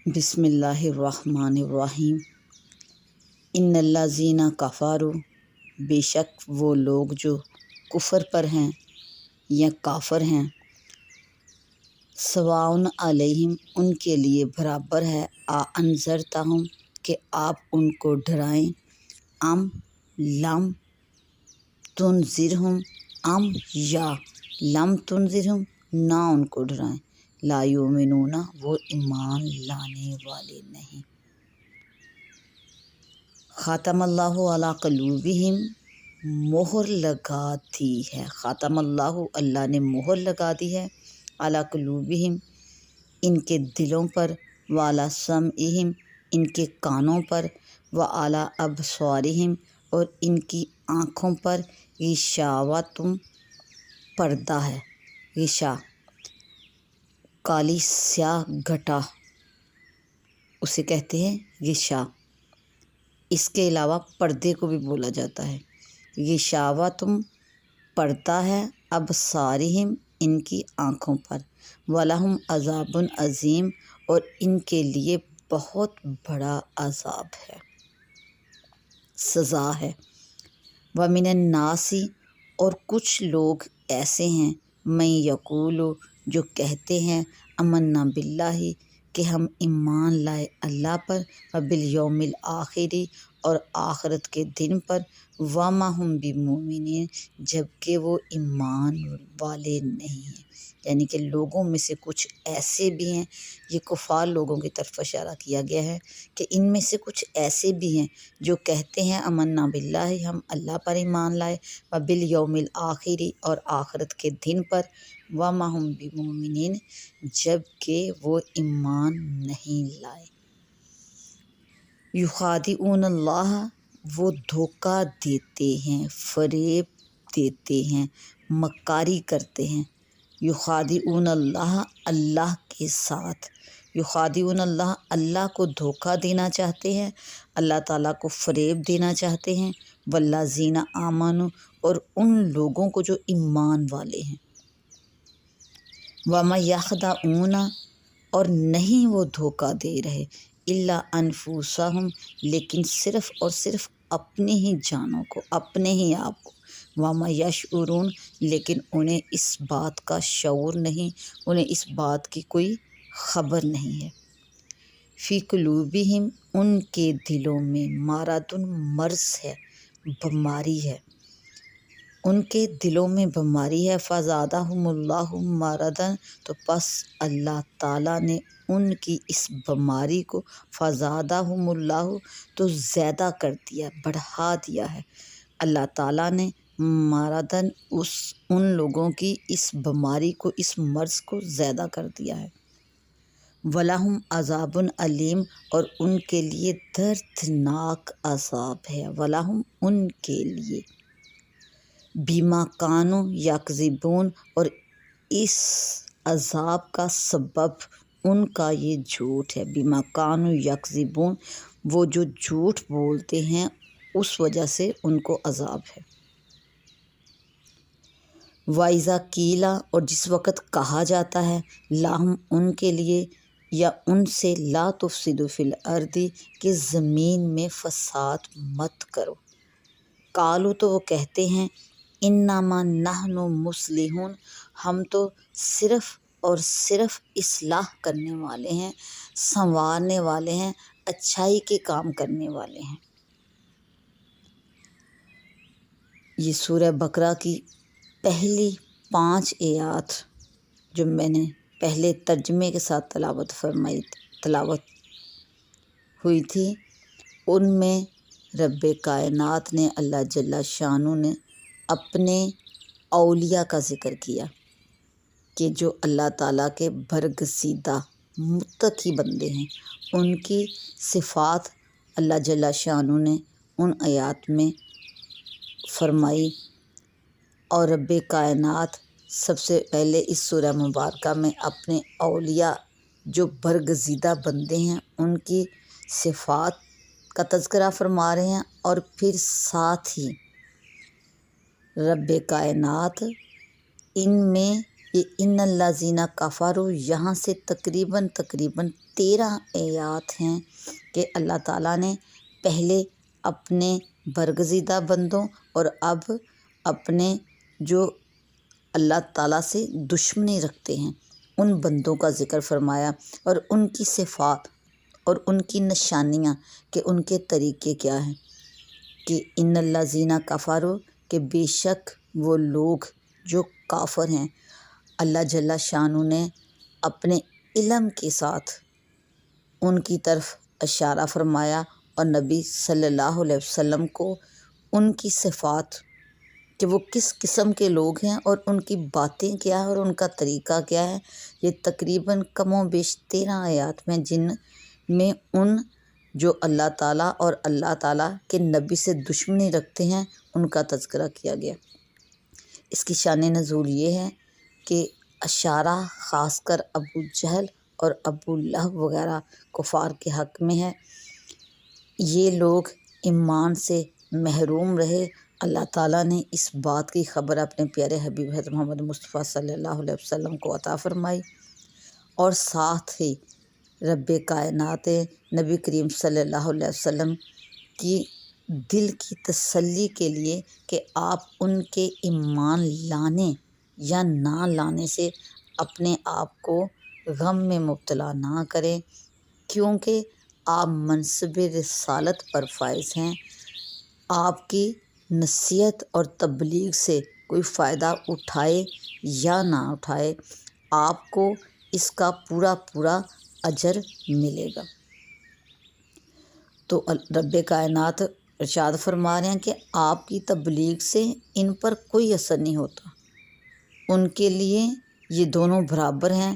بسم اللہ الرحمن الرحیم۔ ان الذین کفروا، بے شک وہ لوگ جو کفر پر ہیں یا کافر ہیں، سواء علیہم، ان کے لیے برابر ہے، انذرتہم، کہ آپ ان کو ڈرائیں، ام لم تنذرہم، ام یا لم تنذرہم، نہ ان کو ڈرائیں، لا یؤمنون، وہ ایمان لانے والے نہیں۔ ختم اللہ علی قلوبہم، مہر لگا دی ہے، ختم اللہ، اللہ نے مہر لگا دی ہے، علی قلوبہم، ان کے دلوں پر، وعلی سمعہم، ان کے کانوں پر، وعلی ابصارہم، اور ان کی آنکھوں پر، غشاوۃ، پردہ ہے، غشا کالی سیاہ گھٹا اسے کہتے ہیں غشا۔ اس کے علاوہ پردے کو بھی بولا جاتا ہے۔ غشاوۃ، پردہ ہے، ابصارہم، ان کی آنکھوں پر، وَلَهُمْ عَذَابٌ عظیم، اور ان کے لیے بہت بڑا عذاب ہے، سزا ہے۔ وَمِنَ النَّاسِ، اور کچھ لوگ ایسے ہیں، مَن یقول، جو کہتے ہیں، آمنا باللہ، کہ ہم ایمان لائے اللہ پر، وبالیوم الآخر، اور آخرت کے دن پر، وما ہم بمؤمنین، جبکہ وہ ایمان والے نہیں ہیں۔ یعنی کہ لوگوں میں سے کچھ ایسے بھی ہیں، یہ کفار لوگوں کی طرف اشارہ کیا گیا ہے کہ ان میں سے کچھ ایسے بھی ہیں جو کہتے ہیں آمنا باللہ، ہم اللہ پر ایمان لائے، وبالیوم الآخر، اور آخرت کے دن پر، وما ہم بمؤمنین، جبکہ وہ ایمان نہیں لائے۔ یخادعون اللہ، وہ دھوکہ دیتے ہیں، فریب دیتے ہیں، مکاری کرتے ہیں۔ یخادعون اللہ، اللہ کے ساتھ، یخادعون اللہ، اللہ کو دھوکہ دینا چاہتے ہیں، اللہ تعالیٰ کو فریب دینا چاہتے ہیں، والذین آمنوا، اور ان لوگوں کو جو ایمان والے ہیں۔ وما یخدعون، اور نہیں وہ دھوکہ دے رہے، الا انفسہم، لیکن صرف اور صرف اپنی ہی جانوں کو، اپنے ہی آپ کو، وما یشعرون، لیکن انہیں اس بات کا شعور نہیں، انہیں اس بات کی کوئی خبر نہیں ہے۔ فی قلوبہم، ان کے دلوں میں، مرض، مرض ہے، بیماری ہے، ان کے دلوں میں بیماری ہے، فزادہم اللہ مرضا، تو پس اللہ تعالیٰ نے ان کی اس بیماری کو، فزادہم اللہ، تو زیادہ کر دیا، بڑھا دیا ہے اللہ تعالیٰ نے، مرضا، ان لوگوں کی اس بیماری کو، اس مرض کو زیادہ کر دیا ہے۔ وَلَهُمْ عَذَابٌ علیم، اور ان کے لیے دردناک عذاب ہے، وَلَهُمْ، ان کے لیے، بِمَا كَانُوا يَكْذِبُونَ، اور اس عذاب کا سبب ان کا یہ جھوٹ ہے، بِمَا كَانُوا يَكْذِبُونَ، وہ جو جھوٹ بولتے ہیں اس وجہ سے ان کو عذاب ہے۔ وَإِذَا قِيلَ، اور جس وقت کہا جاتا ہے، لَهُمْ، ان کے لیے، یا ان سے، لا تفسدوا فی الارض، کہ زمین میں فساد مت کرو، قالوا، تو وہ کہتے ہیں، انما نحن مصلحون، ہم تو صرف اور صرف اصلاح کرنے والے ہیں، سنوارنے والے ہیں، اچھائی کے کام کرنے والے ہیں۔ یہ سورہ بقرہ کی پہلی 5 آیات جو میں نے پہلے ترجمے کے ساتھ تلاوت ہوئی تھی، ان میں رب کائنات نے، اللہ جل شانہ نے، اپنے اولیاء کا ذکر کیا کہ جو اللہ تعالیٰ کے برگزیدہ متقی بندے ہیں، ان کی صفات اللہ جل شانہ نے ان آیات میں فرمائی، اور رب کائنات سب سے پہلے اس سورہ مبارکہ میں اپنے اولیاء جو برگزیدہ بندے ہیں ان کی صفات کا تذکرہ فرما رہے ہیں، اور پھر ساتھ ہی رب کائنات ان میں یہ ان الذین کفروا یہاں سے تقریباً 13 آیات ہیں کہ اللہ تعالیٰ نے پہلے اپنے برگزیدہ بندوں اور اب اپنے جو اللہ تعالیٰ سے دشمنی رکھتے ہیں ان بندوں کا ذکر فرمایا، اور ان کی صفات اور ان کی نشانیاں کہ ان کے طریقے کیا ہیں، کہ ان الذین کفروا کہ بے شک وہ لوگ جو کافر ہیں، اللہ جل شانہ نے اپنے علم کے ساتھ ان کی طرف اشارہ فرمایا اور نبی صلی اللہ علیہ وسلم کو ان کی صفات کہ وہ کس قسم کے لوگ ہیں اور ان کی باتیں کیا ہیں اور ان کا طریقہ کیا ہے، یہ تقریباً کم و بیش 13 آیات میں جن میں ان جو اللہ تعالیٰ اور اللہ تعالیٰ کے نبی سے دشمنی رکھتے ہیں ان کا تذکرہ کیا گیا۔ اس کی شان نزول یہ ہے کہ اشارہ خاص کر ابو جہل اور ابو لہب وغیرہ کفار کے حق میں ہے۔ یہ لوگ ایمان سے محروم رہے، اللہ تعالیٰ نے اس بات کی خبر اپنے پیارے حبیب حضرت محمد مصطفیٰ صلی اللہ علیہ وسلم کو عطا فرمائی، اور ساتھ ہی رب کائنات نبی کریم صلی اللہ علیہ وسلم کی دل کی تسلی کے لیے کہ آپ ان کے ایمان لانے یا نہ لانے سے اپنے آپ کو غم میں مبتلا نہ کریں، کیونکہ آپ منصب رسالت پر فائز ہیں۔ آپ کی نصیحت اور تبلیغ سے کوئی فائدہ اٹھائے یا نہ اٹھائے، آپ کو اس کا پورا پورا اجر ملے گا۔ تو رب کائنات ارشاد فرما رہے ہیں کہ آپ کی تبلیغ سے ان پر کوئی اثر نہیں ہوتا، ان کے لیے یہ دونوں برابر ہیں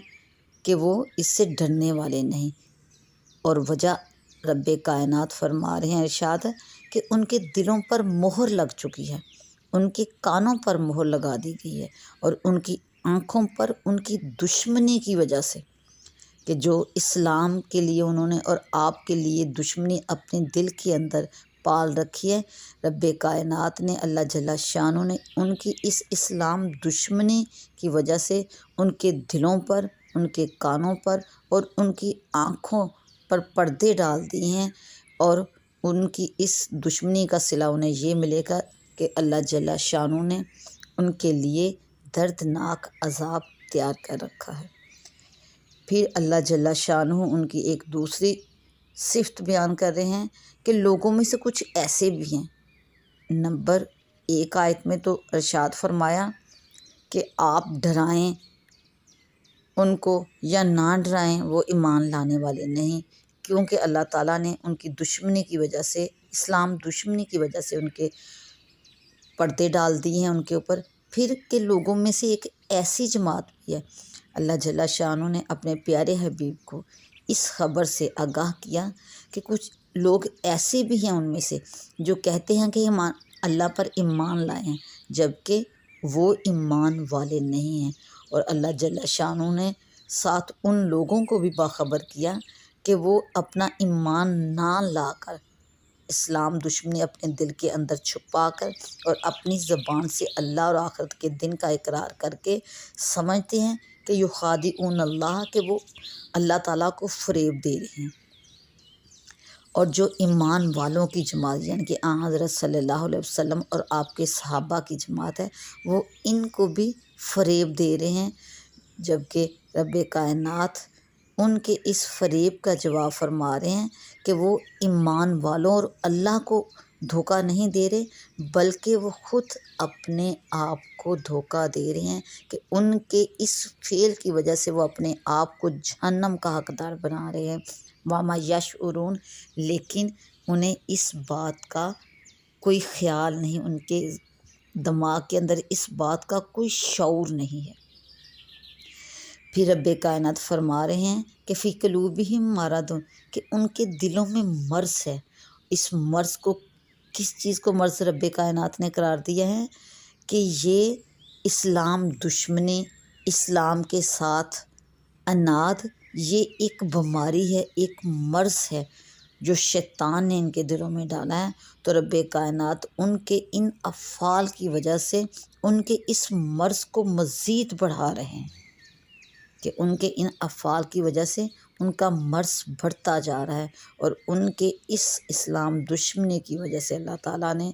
کہ وہ اس سے ڈرنے والے نہیں، اور وجہ رب کائنات فرما رہے ہیں ارشاد کہ ان کے دلوں پر مہر لگ چکی ہے، ان کے کانوں پر مہر لگا دی گئی ہے، اور ان کی آنکھوں پر ان کی دشمنی کی وجہ سے کہ جو اسلام کے لیے انہوں نے اور آپ کے لیے دشمنی اپنے دل کے اندر پال رکھی ہے، رب کائنات نے اللہ جل شانہ نے ان کی اس اسلام دشمنی کی وجہ سے ان کے دلوں پر، ان کے کانوں پر اور ان کی آنکھوں پر پردے ڈال دیے ہیں، اور ان کی اس دشمنی کا صلہ انہیں یہ ملے گا کہ اللہ جل شانہ نے ان کے لیے دردناک عذاب تیار کر رکھا ہے۔ پھر اللہ جل شانہ ان کی ایک دوسری صفت بیان کر رہے ہیں کہ لوگوں میں سے کچھ ایسے بھی ہیں، نمبر 1 آیت میں تو ارشاد فرمایا کہ آپ ڈرائیں ان کو یا نہ ڈرائیں، وہ ایمان لانے والے نہیں، کیونکہ اللہ تعالیٰ نے ان کی دشمنی کی وجہ سے، اسلام دشمنی کی وجہ سے ان کے پردے ڈال دیے ہیں ان کے اوپر۔ پھر کہ لوگوں میں سے ایک ایسی جماعت بھی ہے، اللہ جل شانہ نے اپنے پیارے حبیب کو اس خبر سے آگاہ کیا کہ کچھ لوگ ایسے بھی ہیں ان میں سے جو کہتے ہیں کہ اللہ پر ایمان لائے ہیں، جبکہ وہ ایمان والے نہیں ہیں، اور اللہ جل شانہ نے ساتھ ان لوگوں کو بھی باخبر کیا کہ وہ اپنا ایمان نہ لا کر، اسلام دشمنی اپنے دل کے اندر چھپا کر اور اپنی زبان سے اللہ اور آخرت کے دن کا اقرار کر کے سمجھتے ہیں کہ یخادعون اللہ، کہ وہ اللہ تعالیٰ کو فریب دے رہے ہیں، اور جو ایمان والوں کی جماعت یعنی کہ آن حضرت صلی اللہ علیہ وسلم اور آپ کے صحابہ کی جماعت ہے، وہ ان کو بھی فریب دے رہے ہیں، جبکہ رب کائنات ان کے اس فریب کا جواب فرما رہے ہیں کہ وہ ایمان والوں اور اللہ کو دھوکہ نہیں دے رہے، بلکہ وہ خود اپنے آپ کو دھوکہ دے رہے ہیں کہ ان کے اس فعل کی وجہ سے وہ اپنے آپ کو جہنم کا حقدار بنا رہے ہیں، وما یشعرون، لیکن انہیں اس بات کا کوئی خیال نہیں، ان کے دماغ کے اندر اس بات کا کوئی شعور نہیں ہے۔ پھر رب کائنات فرما رہے ہیں کہ فی قلوبہم مرض، کہ ان کے دلوں میں مرض ہے۔ اس مرض کو، کس چیز کو مرض رب کائنات نے قرار دیا ہے؟ کہ یہ اسلام دشمنی، اسلام کے ساتھ عناد، یہ ایک بیماری ہے، ایک مرض ہے، جو شیطان نے ان کے دلوں میں ڈالا ہے، تو رب کائنات ان کے ان افعال کی وجہ سے ان کے اس مرض کو مزید بڑھا رہے ہیں، کہ ان کے ان افعال کی وجہ سے ان کا مرض بڑھتا جا رہا ہے، اور ان کے اس اسلام دشمنی کی وجہ سے اللہ تعالیٰ نے،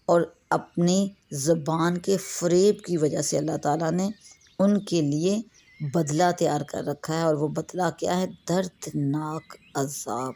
اور اپنی زبان کے فریب کی وجہ سے اللہ تعالیٰ نے ان کے لیے بدلہ تیار کر رکھا ہے، اور وہ بدلہ کیا ہے؟ دردناک عذاب۔